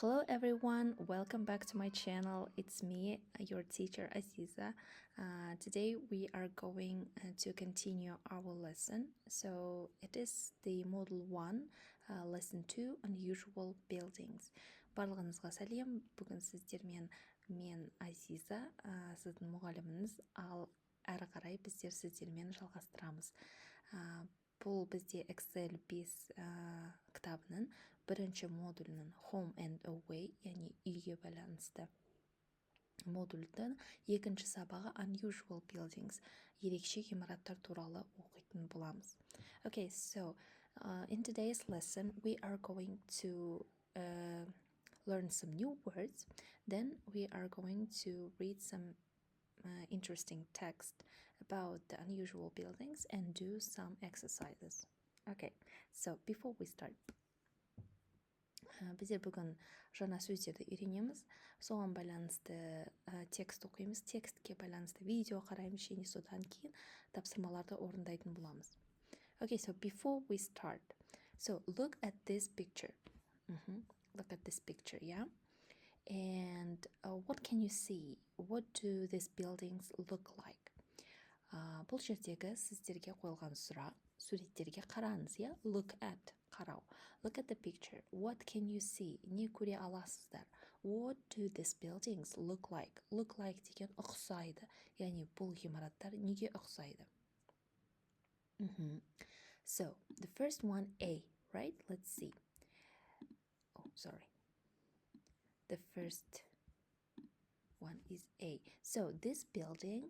Hello everyone, welcome back to my channel. It's me, your teacher Aziza. Today we are going to continue our lesson. So it is the Model 1, Lesson 2, Unusual Buildings. Барлығыңызға сәлем. Бүгін сіздермен мен Азиза, сіздің мұғаліміңіз, ал әрі қарай біздер сіздермен жалғастырамыз. Бұл бізде Excel 5 кітабының бірінші модулінің Home and Away, яғни үйге байланысты модульдің екінші сабағы Unusual Buildings, ерекше ғимараттар туралы оқитын боламыз. Okay, so in today's lesson we are going to learn some new words. Then we are going to read some interesting text about the unusual buildings and do some exercises. Okay, so before we start, біздер бүгін жаңа сөздерді үйренеміз. Соған байланысты текст оқимыз, текстке байланысты видео қараймыз, және содан кейін тапсырмаларды орындайтын боламыз. Okay, so before we start, so look at this picture. Look at this picture, yeah? And what can you see? What do these buildings look like? Бұл жердегі сіздерге қойылған сұрақ, суреттерге қараңыз, yeah? Look at, қарау. Look at the picture. What can you see? Не көре аласыздар? What do these buildings look like? Look like деген ұқсайды. Яғни бұл ғимараттар неге ұқсайды? So, the first one, A, right? Let's see. Oh, sorry. The first one is A. So this building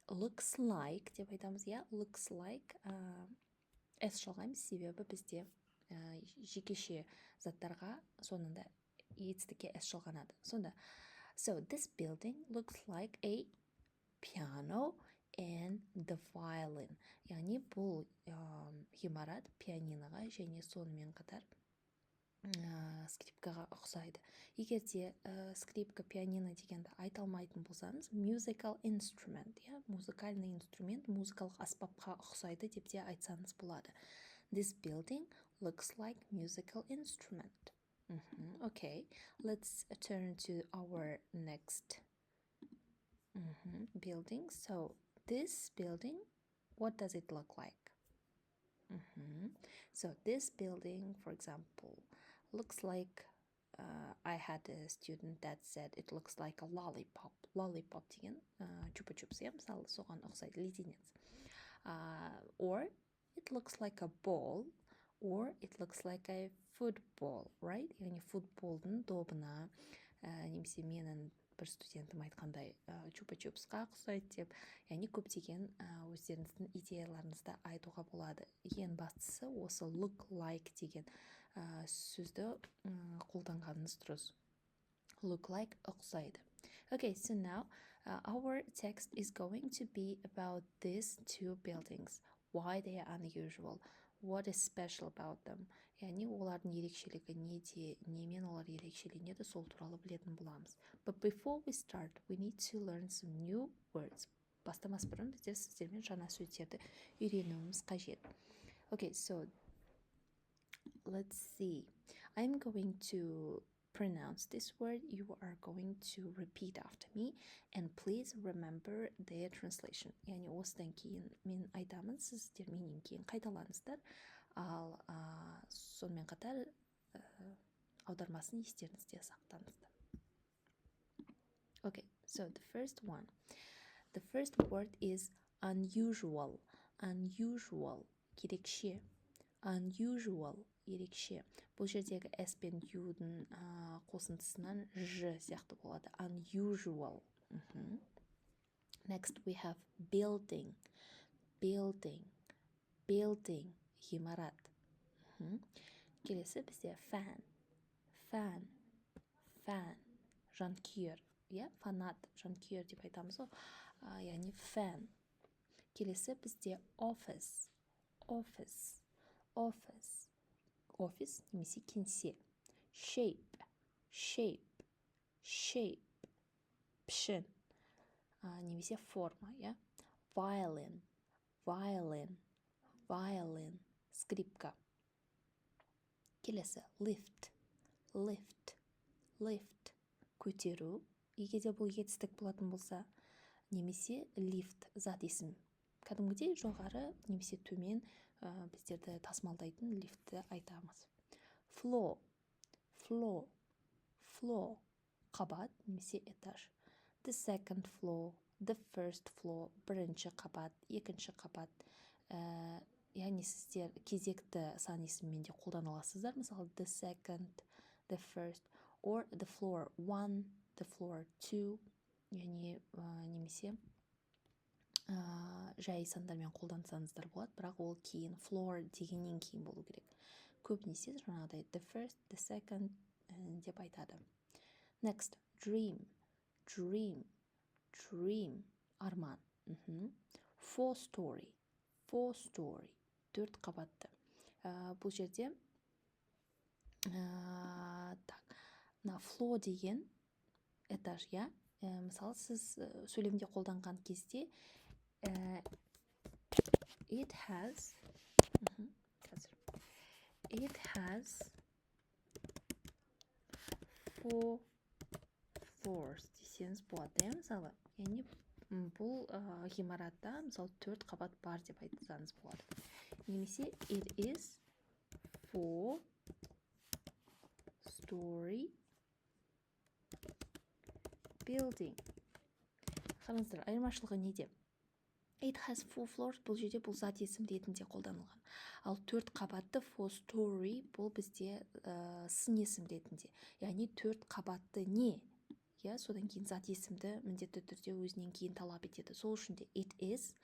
looks like, деп айтамыз, yeah, looks like, S жалғаймыз, себебі бізде жекеше заттарға соңында етістікке S жалғанады. Сонда, so this building looks like a piano and the violin. Яғни бұл ғимарат пианиноға және сонымен қатар скрипкаға ұқсайды. Егер де скрипка, пианино дегенді айта алмайтын болсаңыз, musical instrument, музыкальный инструмент, музыкалық аспапқа ұқсайды деп те айтсаңыз болады. This building looks like musical instrument. Okay, let's turn to our next building. So this building, what does it look like? So this building, for example, looks like I had a student that said it looks like a lollipop. Lollipop деген чупа-чупс, мысалы соған ұқсайды, леденец. Or it looks like a ball, or it looks like a football, right? Яғни футболдың добына, немесе менің бір студентім айтқандай чупа-чупсқа ұқсайды деп, яғни көптеген өздеріңіздің идеяларыңызды айтуға болады. Ең бастысы осы look like деген сөзді қолданғаныңыз дұрыс. Look like ұқсайды. Okay, so now our text is going to be about these two buildings. Why they are unusual? What is special about them? Яғни олардың ерекшелігі неде, немен олар ерекшеленеді, сол туралы білетін боламыз. But before we start, we need to learn some new words. Бастамас бұрын біздер сіздермен жаңа сөздерді үйренуіміз қажет. Okay, so let's see. I'm going to pronounce this word. You are going to repeat after me, and please remember their translation. Яғни осыдан кейін мен айтамын, сіздер менен кейін қайталаңыздар, ал сонымен қатар аудармасын естеріңізде сақтаңыздар. Okay, so the first one. The first word is unusual. Unusual, ерекше. Unusual, ерекше. Бұл жердегі S пен U-дің қосындысынан Ж сияқты болады. Unusual. Next we have building. Building. Building, ғимарат. Келесі бізде fan. Fan. Fan, жанкүйер. Фанат, жанкүйер деп айтамыз ғой. Яғни fan. Келесі бізде office. Office. Office. Office немесе кеңсе. Shape. Shape. Shape. Пішін. Немесе форма, Violin. Violin. Violin. Скрипка. Келесі lift. Lift. lift көтеру, егер де бұл етістік болатын болса, немесе lift зат есім. Кәдімгідей жоғары немесе төмен біздерді тасымалдайтын лифтті айтамыз. Floor, floor, floor, қабат немесе этаж. The second floor, the first floor, бірінші қабат, екінші қабат. Яғни сіздер кезекті сан есіммен де қолдана аласыздар. Мысалы, the second, the first, or the floor one, the floor two, яғни немесе жай сандармен қолдансаңыздар болады, бірақ ол кейін floor дегеннен кейін болу керек. Көбінесе жаңағыдай the first, the second деп айтады. Next, dream, dream, dream, арман. Four story, four story, 4 қабатты. Бұл жерде на floor деген этаж, я. Мысалы, сіз сөйлемде қолданған кезде it has four floors десеңіз болады, мысалы. Яғни бұл ғимаратта, мысалы, 4 қабат бар деп айтсаңыз болады. Немесе it is four story building. Қараңыздар, айырмашылығы неде? It has four floors, бұл жерде бұл зат есім ретінде қолданылған. Ал 4 қабатты four story бұл бізде сын есім ретінде. Яғни 4 қабатты не? Содан кейін зат есімді міндетті түрде өзінен кейін талап етеді. Сол үшін де it is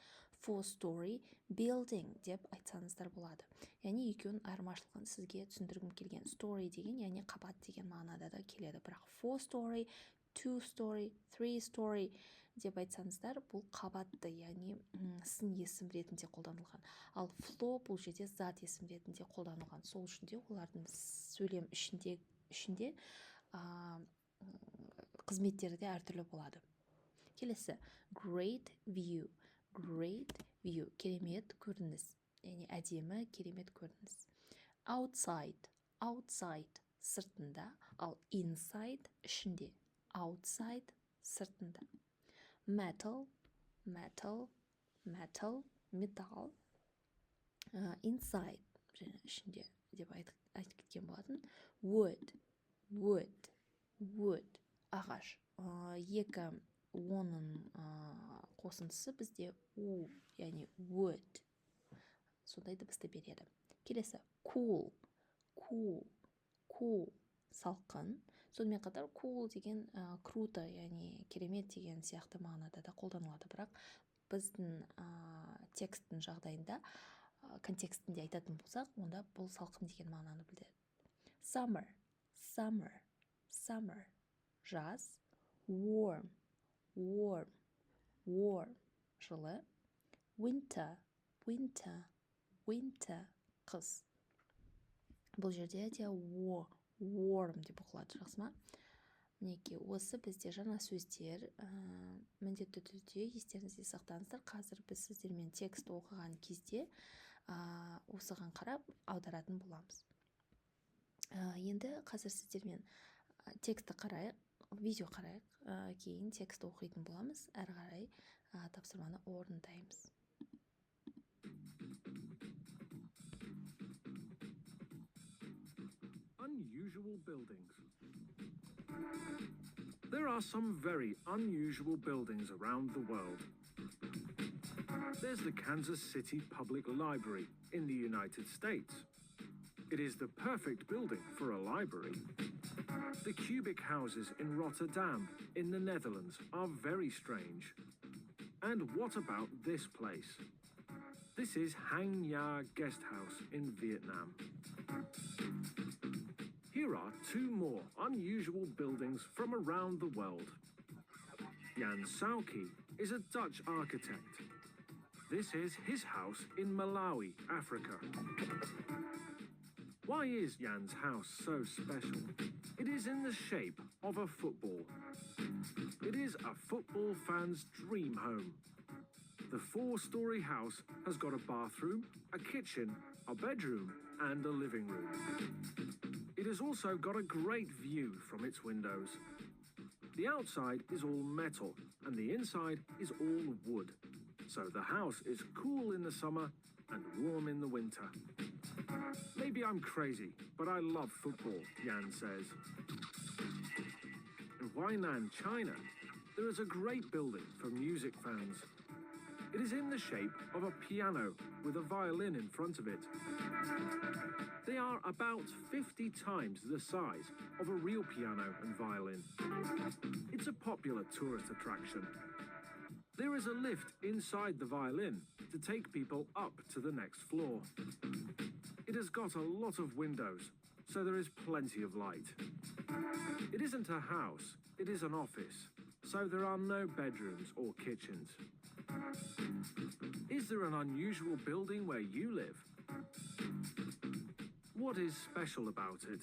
four story building деп айтсаңыздар болады. Яғни екеуінің айырмашылығын сізге түсіндіргім келген. Story деген, яғни қабат деген мағынада да келеді. Бірақ four story, two story, three story деп айтсаңыздар, бұл қабатты, яғни сын есім ретінде қолданылған. Ал floor бұл жерде зат есім ретінде қолданылған. Сол үшін де олардың сөйлем ішінде қызметтері де әртүрлі болады. Келесі, great view, керемет көрініс, яғни әдемі, керемет көрініс. Outside, сыртында, ал inside ішінде. Outside сыртында. Metal, металл. Inside ішінде деп айтып кеткен болатын. Wood, ағаш. Екі оның қосындысы бізде у, яғни wood. Сондай дыбысты береді. Келесі, cool, салқын. Сонымен қатар cool деген круто, яғни керемет деген сияқты мағынада да қолданылады. Бірақ біздің тексттің жағдайында, контекстінде айтатын болсақ, онда бұл салқын деген мағынаны білдіреді. Summer, жаз. Warm, жылы. Winter, қыс. Бұл жерде де warm деп оқылады, жақсы ма? Мінекей, осы бізде жаңа сөздер, міндетті түрде естеріңізде сақтаңыздар. Қазір біз сіздермен текст оқыған кезде осыған қарап аударатын боламыз. Енді қазір сіздермен тексті қарайық, видео қарайық, кейін текст оқитын боламыз, әрі қарай тапсырманы орындаймыз. Unusual buildings. There are some very unusual buildings around the world. There's the Kansas City Public Library in the United States. It is the perfect building for a library. The cubic houses in Rotterdam in the Netherlands are very strange. And what about this place? This is Hang Ya Guest House in Vietnam. Here are two more unusual buildings from around the world. Jan Sauki is a Dutch architect. This is his house in Malawi, Africa. Why is Jan's house so special? It is in the shape of a football. It is a football fan's dream home. The four-story house has got a bathroom, a kitchen, a bedroom, and a living room. It It has also got a great view from its windows. The outside is all metal and the inside is all wood. So the house is cool in the summer and warm in the winter. Maybe I'm crazy, but I love football, Yan says. In Huainan, China, there is a great building for music fans. It is in the shape of a piano with a violin in front of it. They are about 50 times the size of a real piano and violin. It's a popular tourist attraction. There is a lift inside the violin to take people up to the next floor. It has got a lot of windows, so there is plenty of light. It isn't a house, it is an office, so there are no bedrooms or kitchens. Is there an unusual building where you live? What is special about it?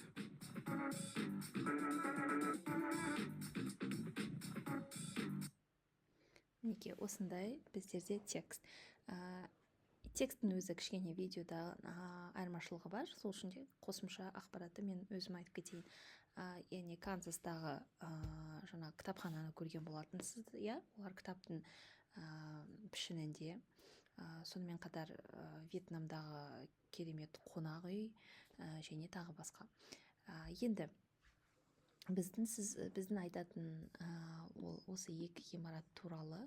Мінекей осындай біздерде текст. Тексттің өзі кішкене видеода айырмашылығы бар, сол үшін де қосымша ақпаратты мен өзім айтып кетейін. Яғни Канзастағы жаңа кітапхананы көрген болатынсыз, иә? Олар кітаптың пішінінде, сонымен қатар Вьетнамдағы керемет қонақ үй және тағы басқа. Енді біздің айтатын осы екі ғимарат туралы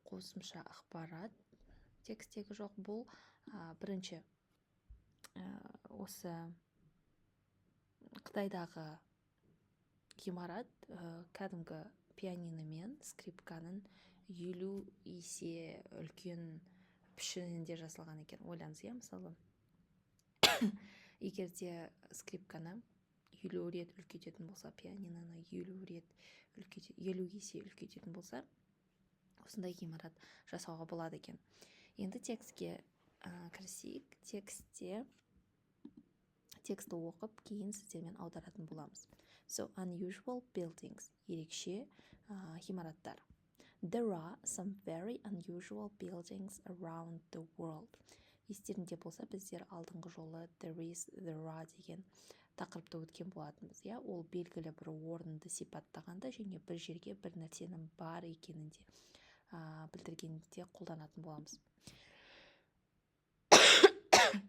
қосымша ақпарат тексттегі жоқ. Бұл бірінші осы Қытайдағы ғимарат кәдімгі пианино мен скрипканың 50 есе үлкен пішінінде жасалған екен. Ойлаңыз, иә, мысалы егер де скрипканы 50 рет үлкейтетін болса, пианиноны 50 есе үлкейтетін болса, осындай ғимарат жасауға болады екен. Енді текстке кірісейік. Тексті оқып, кейін сіздермен аударатын боламыз. So, unusual buildings, ерекше ғимараттар. There are some very unusual buildings around the world. Естерінде болса, біздер алдыңғы жолы there is, there are деген тақырыпты өткен болатынбыз. Ол белгілі бір орынды сипаттағанда және бір жерге бір нәрсенің бар екенінде білдіргенде қолданатын боламыз.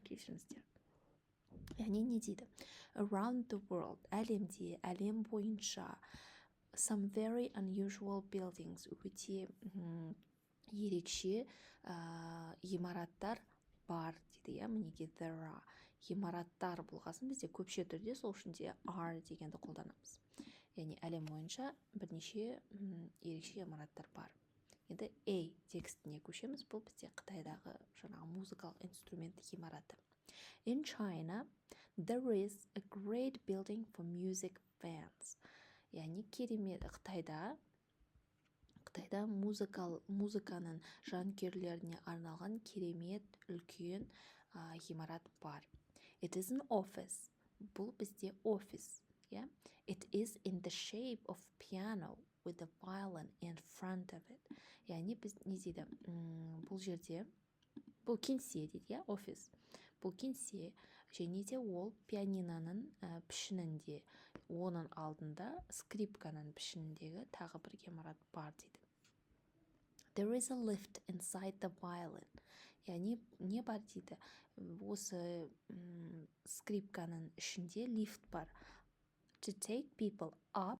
Кешіріңіздер. Яғни не дейді? Around the world, әлемде, әлем бойынша some very unusual buildings, өте ерекше ғимараттар бар дейді. Мінеге there are. Ғимараттар болғасын бізде көпше түрде, сол үшін де are дегенді қолданамыз. Яғни әлем бойынша бірнеше ерекше ғимараттар бар. Енді A текстіне көшеміз. Бұл бізде Қытайдағы жаңағы музыкалық инструмент ғимараты. In China, there is a great building for music fans. Яғни керемет Қытайда музыканың жанкүйерлеріне арналған керемет үлкен ғимарат бар. It is an office. Бұл бізде офис. It is in the shape of piano with a violin in front of it. Яғни біз не дейді? Бұл жерде, бұл кеңсе дейді, офис. Бұл кеңсе, және де ол пианиноның пішінінде, оның алдында скрипканың пішініндегі тағы бір ғимарат бар дейді. There is a lift inside the violin. Яғни не бар дейді? Осы скрипканың ішінде лифт бар. To take people up